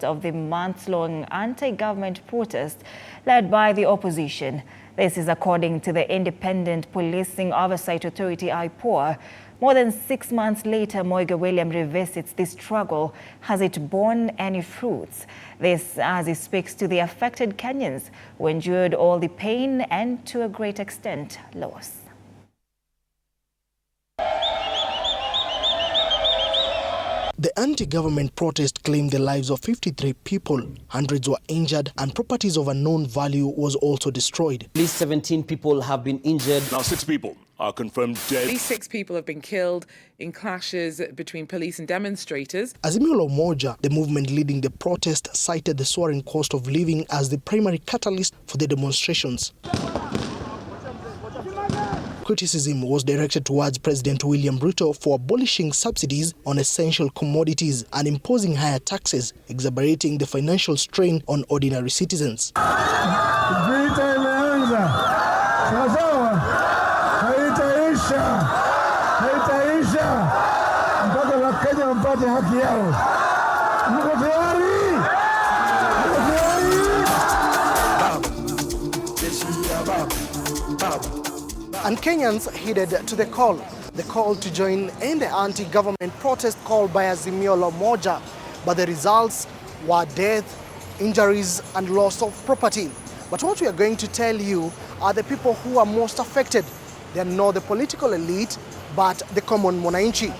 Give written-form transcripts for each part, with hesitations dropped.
Of the months-long anti-government protest led by the opposition. This is according to the Independent Policing Oversight Authority (IPOA). More than 6 months later, Moiga William revisits this struggle. Has it borne any fruits? This as he speaks to the affected Kenyans who endured all the pain and, to a great extent, loss. The anti-government protest claimed the lives of 53 people, hundreds were injured, and properties of unknown value was also destroyed. At least 17 people have been injured. Now 6 people are confirmed dead. At least 6 people have been killed in clashes between police and demonstrators. Azimio, the movement leading the protest, cited the soaring cost of living as the primary catalyst for the demonstrations. Criticism was directed towards President William Ruto for abolishing subsidies on essential commodities and imposing higher taxes, exacerbating the financial strain on ordinary citizens. Vita imeanza. Sawa. Haitaisha mpaka Wakenya wapate haki yao. Mko tayari? And Kenyans heeded to the call to join in the anti-government protest called by Azimio. But the results were death, injuries and loss of property. But what we are going to tell you are the people who are most affected. They are not the political elite, but the common mwananchi.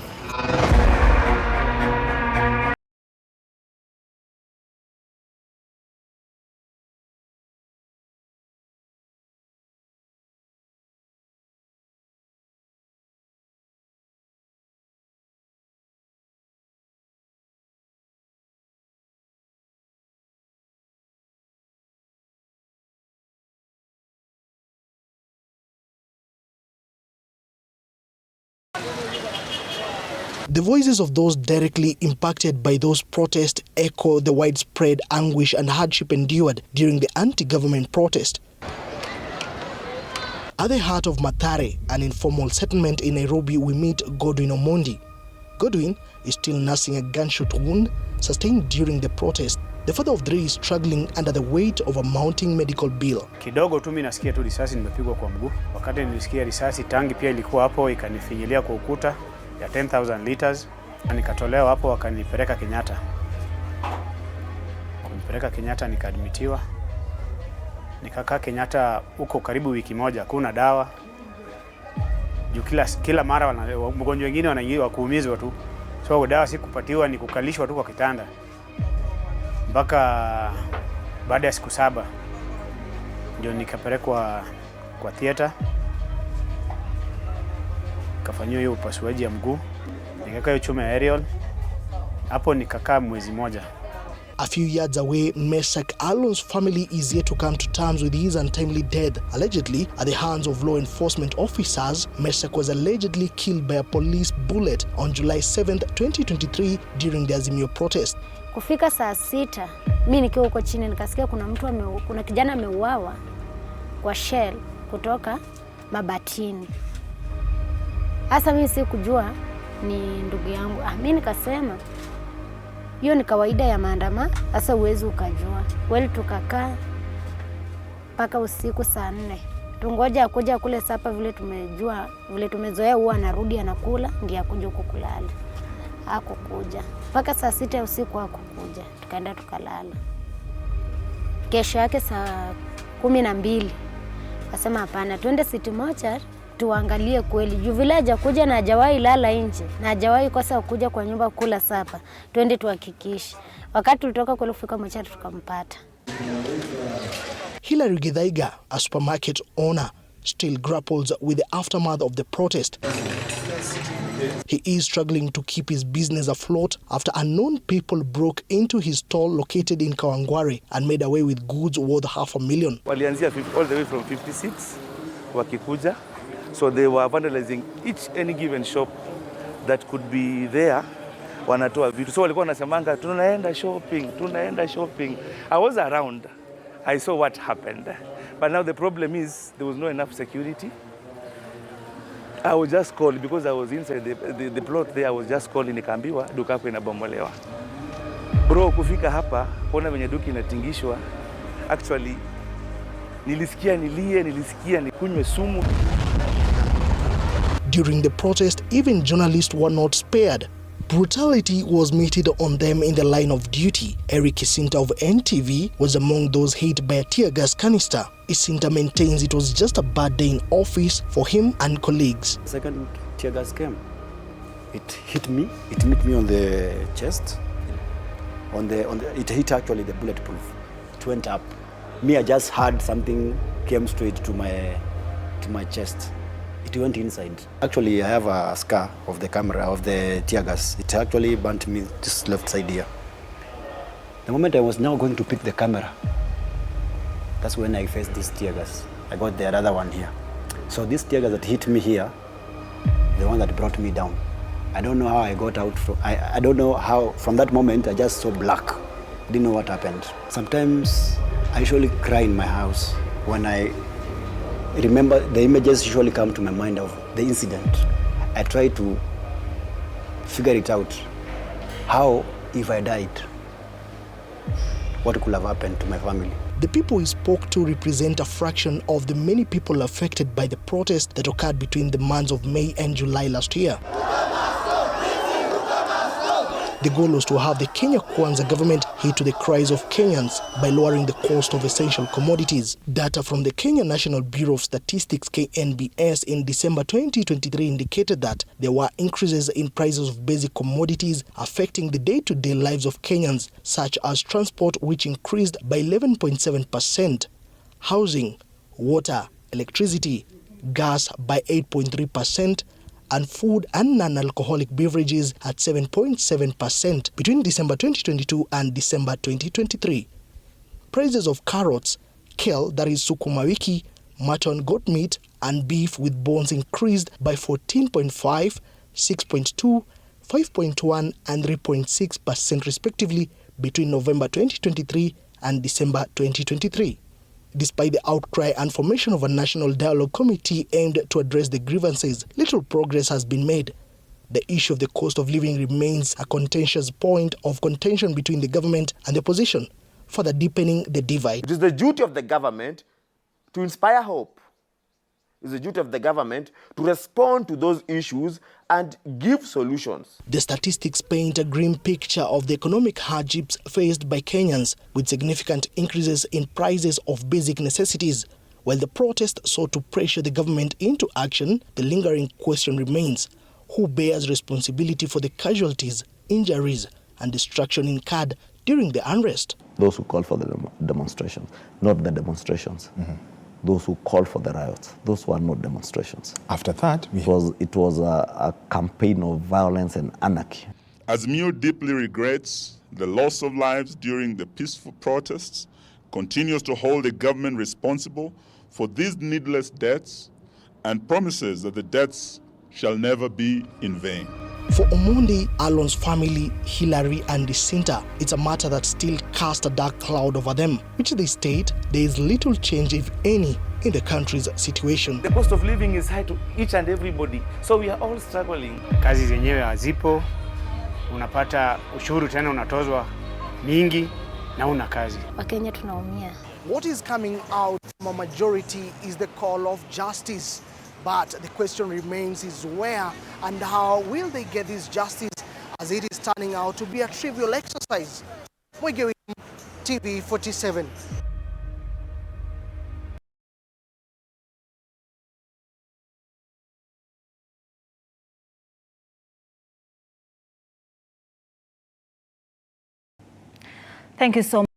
The voices of those directly impacted by those protests echo the widespread anguish and hardship endured during the anti-government protest. At the heart of Mathare, an informal settlement in Nairobi, we meet Godwin Omondi. Godwin is still nursing a gunshot wound sustained during the protest. The father of 3 is struggling under the weight of a mounting medical bill. Kidogo tu mimi nasikia tu risasi nimepigwa kwa mguu. Wakati nilisikia risasi, tangi pia ilikuwa hapo ikanifinyilia kwa ukuta ya 10,000 liters. Nikatolewa hapo wakanipeleka Kenyatta. Kunipeleka Kenyatta nikaadmitiwa. Nikakaa Kenyatta huko karibu wiki moja, kuna dawa. Juu kila mara mgonjwa wengine wanaingia kuumizwa tu. So dawa sikupatiwa, ni kukalishwa tu kwa kitanda. Mpaka baada ya siku 7 ndio nikapelekwa kwa theater. Kafanywa hiyo upasuaji ya mguu. Nikakaa hiyo chuma ya aerial. Hapo nikakaa mwezi moja. A few yards away, Meshak Alon's family is yet to come to terms with his untimely death. Allegedly, at the hands of law enforcement officers, Meshak was allegedly killed by a police bullet on July 7th, 2023 during the Azimio protest. Kufika saa 6, mimi nikiwa huko chini nikasikia kuna kijana ameuawa kwa shell kutoka mabatini. Hasa mimi sikujua ni ndugu yangu. Mimi nikasema hiyo ni kawaida ya maandamano, hasa uwezi ukajua. Well, tukakaa mpaka usiku saa 4. Tungoja akuja kule sapa, vile tumezoea huwa anarudi anakula ndiye akuje huko kulala. Hakukuja. Mpaka saa 6 usiku hakukuja. Tukaenda tukalala. Kesho yake saa 12 akasema hapana, twende City Mortuary tuangalie kweli. Juu vile hajakuja na hajawahi lala nje na hajawahi kosa kuja kwa nyumba kula sapa. Twende tuhakikishe. Wakati tulitoka kule kufika Mortuary tukampata. Hilary Githaiga, a supermarket owner, still grapples with the aftermath of the protest. He is struggling to keep his business afloat after unknown people broke into his store located in Kawangware and made away with goods worth $500,000. Walianzia all the way from 56 wakikuja. So they were vandalizing any given shop that could be there. Wanatoa vitu. So walikuwa wanasemanga tunaenda shopping. I was around. I saw what happened. But now the problem is there was not enough security. I was just called because I was inside the plot there. I was just calling nikaambiwa duka yako inabomolewa. Bro, kufika hapa, kuona venye duki inatingishwa, actually, nilisikia nilie, nilisikia nikunywe sumu. During the protest, even journalists were not spared. Brutality was meted on them in the line of duty. Eric Isinta of NTV was among those hit by a tear gas canister. Isinta maintains it was just a bad day in office for him and colleagues. The second tear gas came. It hit me on the chest. It hit actually the bulletproof. It went up. Me, I just heard something came straight to my chest. It went inside. Actually, I have a scar of the camera, of the tear gas. It actually burnt me this left side here. The moment I was now going to pick the camera, that's when I faced this tear gas. I got the other one here. So this tear gas that hit me here, the one that brought me down. I don't know how I got out. I don't know how, from that moment, I just saw black. I didn't know what happened. Sometimes I usually cry in my house when I remember the images usually come to my mind of the incident. I try to figure it out. How, if I died, what could have happened to my family? The people he spoke to represent a fraction of the many people affected by the protest that occurred between the months of May and July last year. The goal was to have the Kenya Kwanza government heed to the cries of Kenyans by lowering the cost of essential commodities. Data from the Kenya National Bureau of Statistics (KNBS) in December 2023 indicated that there were increases in prices of basic commodities affecting the day-to-day lives of Kenyans, such as transport, which increased by 11.7%, housing, water, electricity, gas by 8.3%, and food and non-alcoholic beverages at 7.7% between December 2022 and December 2023. Prices of carrots, kale, that is sukuma wiki, mutton, goat meat, and beef with bones increased by 14.5%, 6.2%, 5.1%, and 3.6% respectively between November 2023 and December 2023. Despite the outcry and formation of a national dialogue committee aimed to address the grievances, little progress has been made. The issue of the cost of living remains a contentious point of contention between the government and the opposition, further deepening the divide. It is the duty of the government to inspire hope. It is the duty of the government to respond to those issues and give solutions. The statistics paint a grim picture of the economic hardships faced by Kenyans, with significant increases in prices of basic necessities. While the protest sought to pressure the government into action, the lingering question remains: who bears responsibility for the casualties, injuries, and destruction incurred during the unrest? Those who call for the demonstrations, not the demonstrations. Those who called for the riots, those were not demonstrations. After that, it was a campaign of violence and anarchy. Azimio deeply regrets the loss of lives during the peaceful protests, continues to hold the government responsible for these needless deaths, and promises that the deaths shall never be in vain. For Omondi, Alon's family, Hillary, and Isinta, it's a matter that still casts a dark cloud over them, which they state there is little change, if any, in the country's situation. The cost of living is high to each and everybody, so we are all struggling. Kazi zenyewe hazipo, unapata ushuru tena unatozwa mingi na una kazi. Wakenya tunaumia. What is coming out from a majority is the call of justice. But the question remains is where and how will they get this justice, as it is turning out to be a trivial exercise. GOtv TV 47. Thank you so much.